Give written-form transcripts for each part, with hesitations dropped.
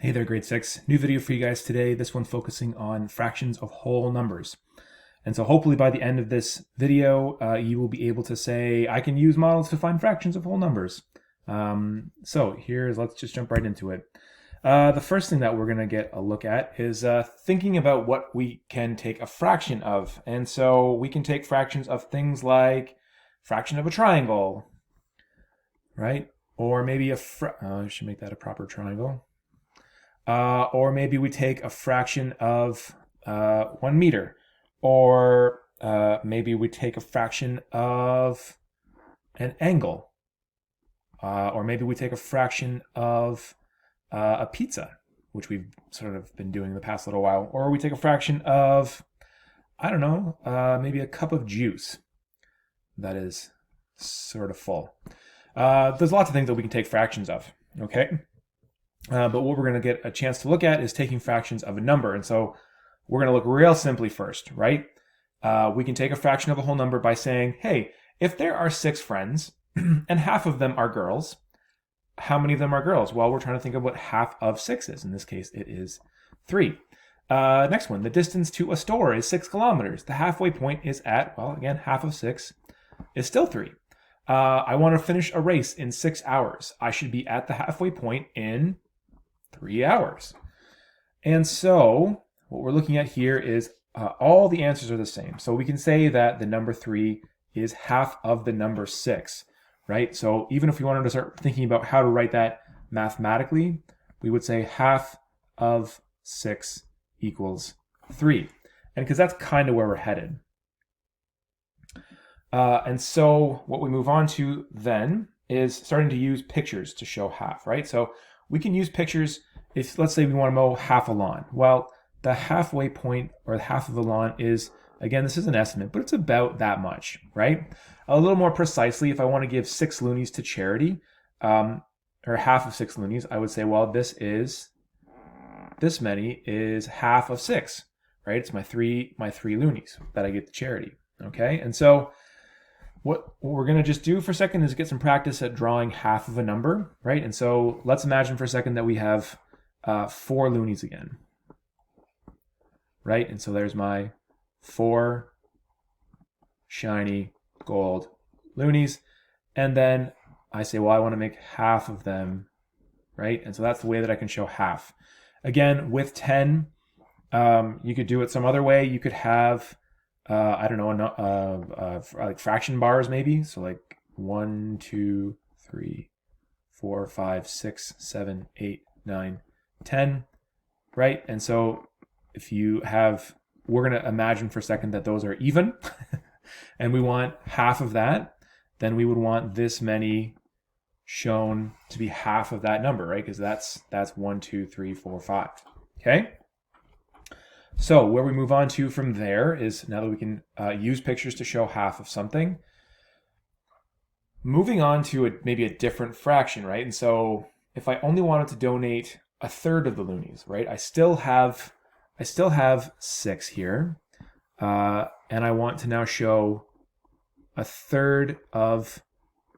Hey there, grade 6. New video for you guys today. This one focusing on fractions of whole numbers. And so hopefully by the end of this video, you will be able to say, I can use models to find fractions of whole numbers. Let's just jump right into it. The first thing that we're going to get a look at is thinking about what we can take a fraction of. And so we can take fractions of things like fraction of a triangle, right? Or maybe I should make that a proper triangle. Or maybe we take a fraction of 1 meter, or maybe we take a fraction of an angle, or maybe we take a fraction of a pizza, which we've sort of been doing the past little while, or we take a fraction of, I don't know, maybe a cup of juice that is sort of full. There's lots of things that we can take fractions of, okay? But what we're going to get a chance to look at is taking fractions of a number. And so we're going to look real simply first, right? We can take a fraction of a whole number by saying, hey, if there are 6 friends and half of them are girls, how many of them are girls? Well, we're trying to think of what half of 6 is. In this case, it is 3. Next one, the distance to a store is 6 kilometers. The halfway point is at, well, again, half of 6 is still 3. I want to finish a race in 6 hours. I should be at the halfway point in 3 hours. And so what we're looking at here is all the answers are the same. So we can say that the number 3 is half of the number 6, right? So even if we wanted to start thinking about how to write that mathematically, we would say half of 6 equals 3. And because that's kind of where we're headed. And so what we move on to then is starting to use pictures to show half, right? So we can use pictures if, let's say, we want to mow half a lawn. Well, the halfway point, or half of the lawn, is, again, this is an estimate, but it's about that much, right? A little more precisely, if I want to give 6 loonies to charity, or half of 6 loonies, I would say, well, this many is half of 6, right? It's my three loonies that I give to charity, okay? And so what we're going to just do for a second is get some practice at drawing half of a number, right? And so let's imagine for a second that we have 4 loonies again, right? And so there's my 4 shiny gold loonies. And then I say, well, I want to make half of them, right? And so that's the way that I can show half. Again, with 10, you could do it some other way. You could have I don't know, like fraction bars maybe. So like 1, 2, 3, 4, 5, 6, 7, 8, 9, 10, right? And so if you have, we're going to imagine for a second that those are even, and we want half of that, then we would want this many shown to be half of that number, right? Because that's 1, 2, 3, 4, 5, okay? So where we move on to from there is, now that we can use pictures to show half of something, moving on to maybe a different fraction, right? And so if I only wanted to donate a third of the loonies, right? I still have 6 here, and I want to now show a third of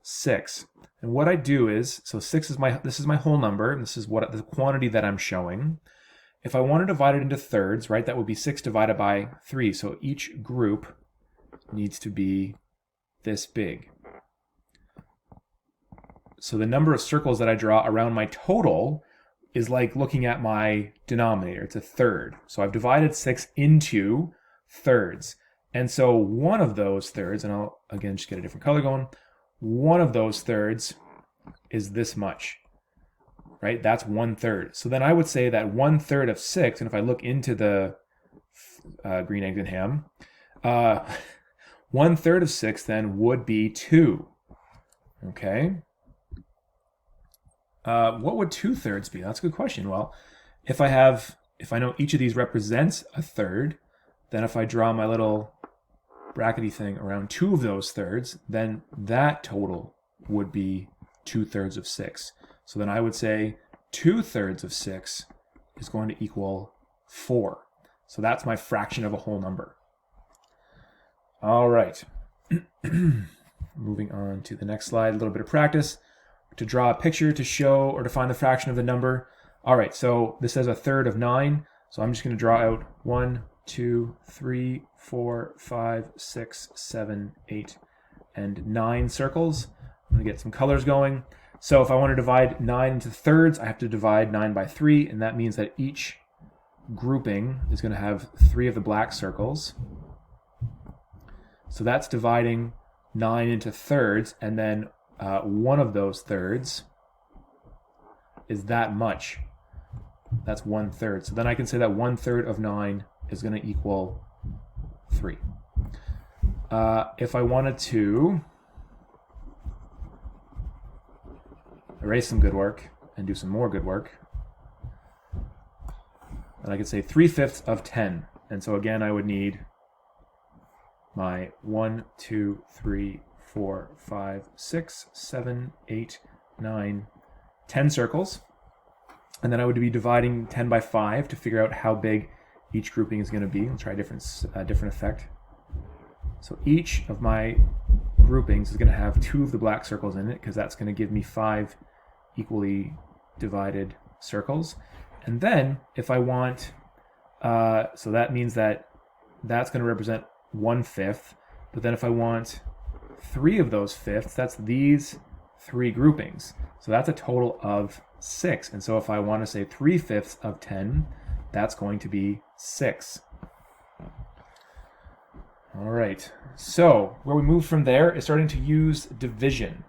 6. And what I do is, so 6 is this is my whole number, and this is what the quantity that I'm showing. If I want to divide it into thirds, right, that would be 6 divided by 3. So each group needs to be this big. So the number of circles that I draw around my total is like looking at my denominator. It's a third. So I've divided 6 into thirds. And so one of those thirds, and I'll again just get a different color going, one of those thirds is this much. Right, that's 1/3. So then I would say that 1/3 of 6, and if I look into the green eggs and ham, 1/3 of 6 then would be 2. Okay. What would 2/3 be? That's a good question. Well, if I know each of these represents a third, then if I draw my little brackety thing around 2 of those thirds, then that total would be 2/3 of 6. So then I would say 2/3 of 6 is going to equal 4. So that's my fraction of a whole number. All right. Moving on to the next slide, a little bit of practice. To draw a picture to show or to find the fraction of the number, All right, so this says a third of 9. So I'm just going to draw out 1, 2, 3, 4, 5, 6, 7, 8, and 9 circles. I'm going to get some colors going. So if I want to divide 9 into thirds, I have to divide 9 by 3, and that means that each grouping is going to have 3 of the black circles. So that's dividing 9 into thirds, and then one of those thirds is that much. That's 1/3. So then I can say that 1/3 of 9 is going to equal 3. If I wanted to erase some good work and do some more good work, and I could say 3/5 of 10. And so again, I would need my 1, 2, 3, 4, 5, 6, 7, 8, 9, 10 circles. And then I would be dividing 10 by 5 to figure out how big each grouping is going to be. Let's try a different effect. So each of my groupings is going to have 2 of the black circles in it, because that's going to give me 5 equally divided circles. And then if I want, so that means that that's going to represent 1/5. But then if I want 3 of those fifths, that's these 3 groupings. So that's a total of 6. And so if I want to say 3/5 of 10, that's going to be 6. All right. So where we move from there is starting to use division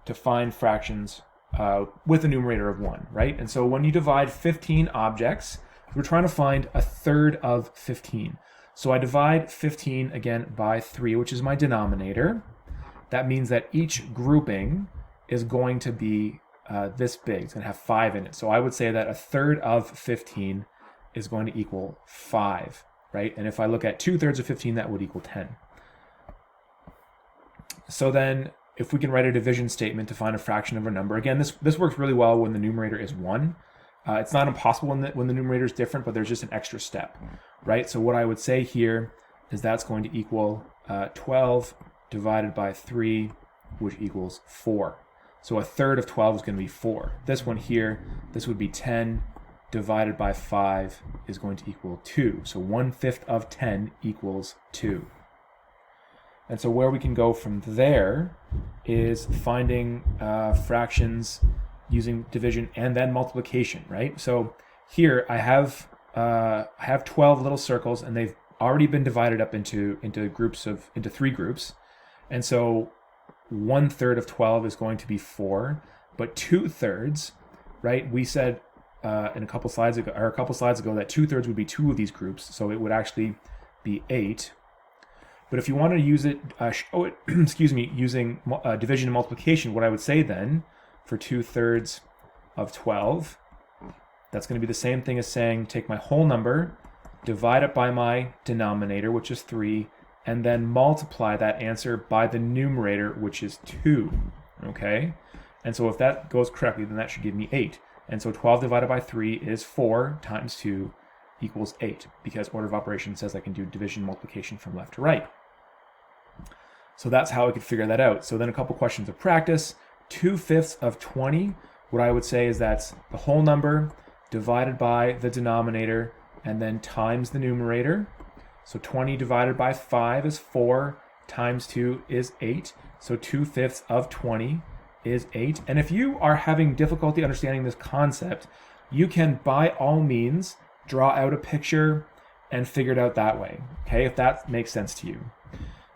to find fractions with a numerator of 1, right? And so when you divide 15 objects, we're trying to find a third of 15. So I divide 15 again by 3, which is my denominator. That means that each grouping is going to be this big. It's going to have 5 in it. So I would say that a third of 15 is going to equal 5, right? And if I look at 2/3 of 15, that would equal 10. So then if we can write a division statement to find a fraction of a number, again, this works really well when the numerator is 1. It's not impossible when the numerator is different, but there's just an extra step, right? So what I would say here is that's going to equal 12 divided by 3, which equals 4. So a third of 12 is going to be 4. This one here, this would be 10 divided by 5 is going to equal 2. So 1/5 of 10 equals 2. And so where we can go from there is finding fractions using division and then multiplication, right? So here I have 12 little circles, and they've already been divided up into 3 groups. And so 1/3 of 12 is going to be 4, but 2/3, right? We said a couple slides ago that 2/3 would be 2 of these groups, so it would actually be 8. But if you want to use it, show it, using division and multiplication, what I would say then for 2/3 of 12, that's going to be the same thing as saying take my whole number, divide it by my denominator, which is 3, and then multiply that answer by the numerator, which is 2, okay? And so if that goes correctly, then that should give me 8. And so 12 divided by 3 is 4 times 2 equals 8, because order of operations says I can do division and multiplication from left to right. So that's how I could figure that out. So then a couple questions of practice. 2/5 of 20, what I would say is that's the whole number divided by the denominator and then times the numerator. So 20 divided by 5 is 4, times 2 is 8. So 2/5 of 20 is 8. And if you are having difficulty understanding this concept, you can by all means draw out a picture and figure it out that way, okay, if that makes sense to you.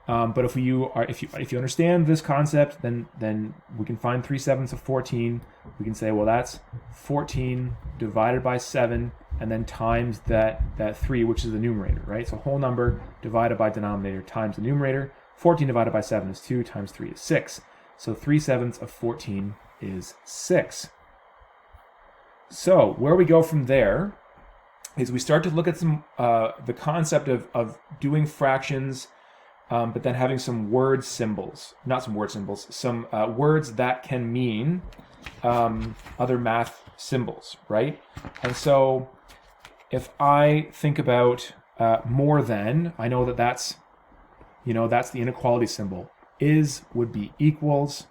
But if you understand this concept, then we can find 3/7 of 14. We can say, well, that's 14 divided by 7, and then times that 3, which is the numerator, right? So whole number divided by denominator times the numerator. 14 divided by 7 is 2, times 3 is 6. So 3/7 of 14 is 6. So where we go from there is we start to look at some the concept of doing fractions, but then having some word symbols, some words that can mean other math symbols, right? And so if I think about more than, I know that's the inequality symbol. Is would be equals,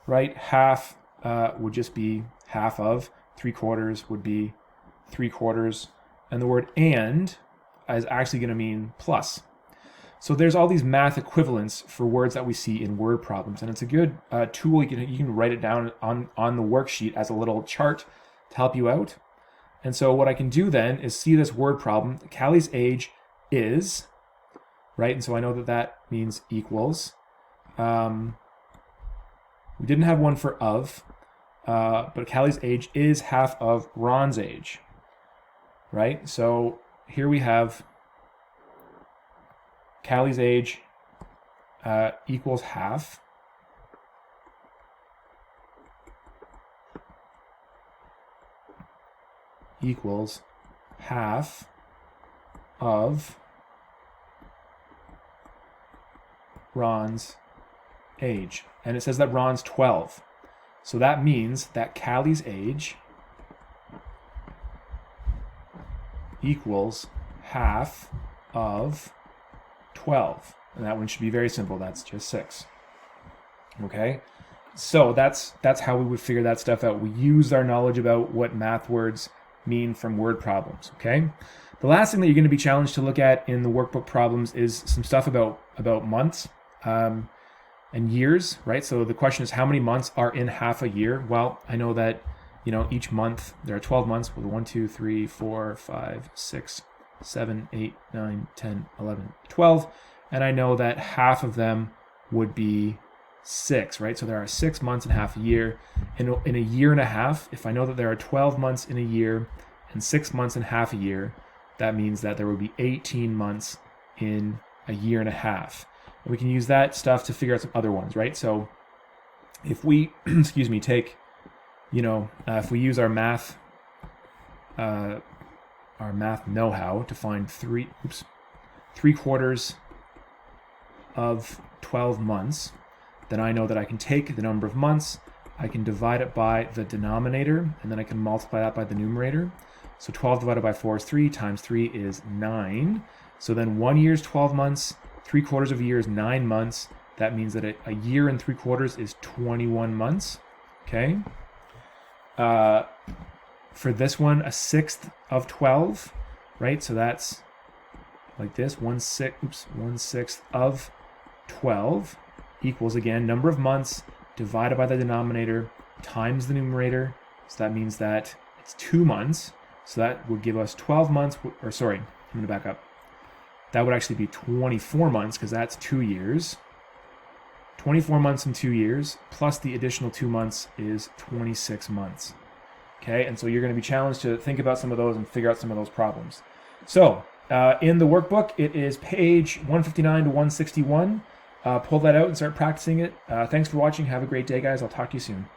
right? Half would just be half of. 3/4 would be 3/4. And the word and is actually going to mean plus. So there's all these math equivalents for words that we see in word problems. And it's a good tool. You can write it down on the worksheet as a little chart to help you out. And so what I can do then is see this word problem. Callie's age is, right? And so I know that that means equals. We didn't have one for of, but Callie's age is half of Ron's age, right? So here we have Callie's age equals half. Equals half of Ron's age. And it says that Ron's 12. So that means that Callie's age equals half of 12. And that one should be very simple. That's just 6. Okay? So that's how we would figure that stuff out. We use our knowledge about what math words mean from word problems. Okay? The last thing that you're going to be challenged to look at in the workbook problems is some stuff about months and years, right? So the question is, how many months are in half a year? Well, I know that, each month there are 12 months with 1, 2, 3, 4, 5, 6, 7, 8, 9, 10, 11, 12. And I know that half of them would be 6, right? So there are 6 months in half a year. In a year and a half, if I know that there are 12 months in a year and 6 months in half a year, that means that there would be 18 months in a year and a half. And we can use that stuff to figure out some other ones, right? So if we, take, if we use our math know-how to find 3/4 of 12 months, then I know that I can take the number of months, I can divide it by the denominator, and then I can multiply that by the numerator. So 12 divided by 4 is 3, times 3 is 9. So then 1 year is 12 months, 3/4 of a year is 9 months. That means that a year and 3/4 is 21 months. Okay. For this one, 1/6 of 12, right? So that's like this, 1/6 of 12 equals, again, number of months divided by the denominator times the numerator. So that means that it's 2 months. So that would give us 12 months, or sorry, I'm going to back up. That would actually be 24 months because that's 2 years. 24 months and 2 years, plus the additional 2 months is 26 months. Okay, and so you're going to be challenged to think about some of those and figure out some of those problems. So in the workbook, it is page 159 to 161. Pull that out and start practicing it. Thanks for watching. Have a great day, guys. I'll talk to you soon.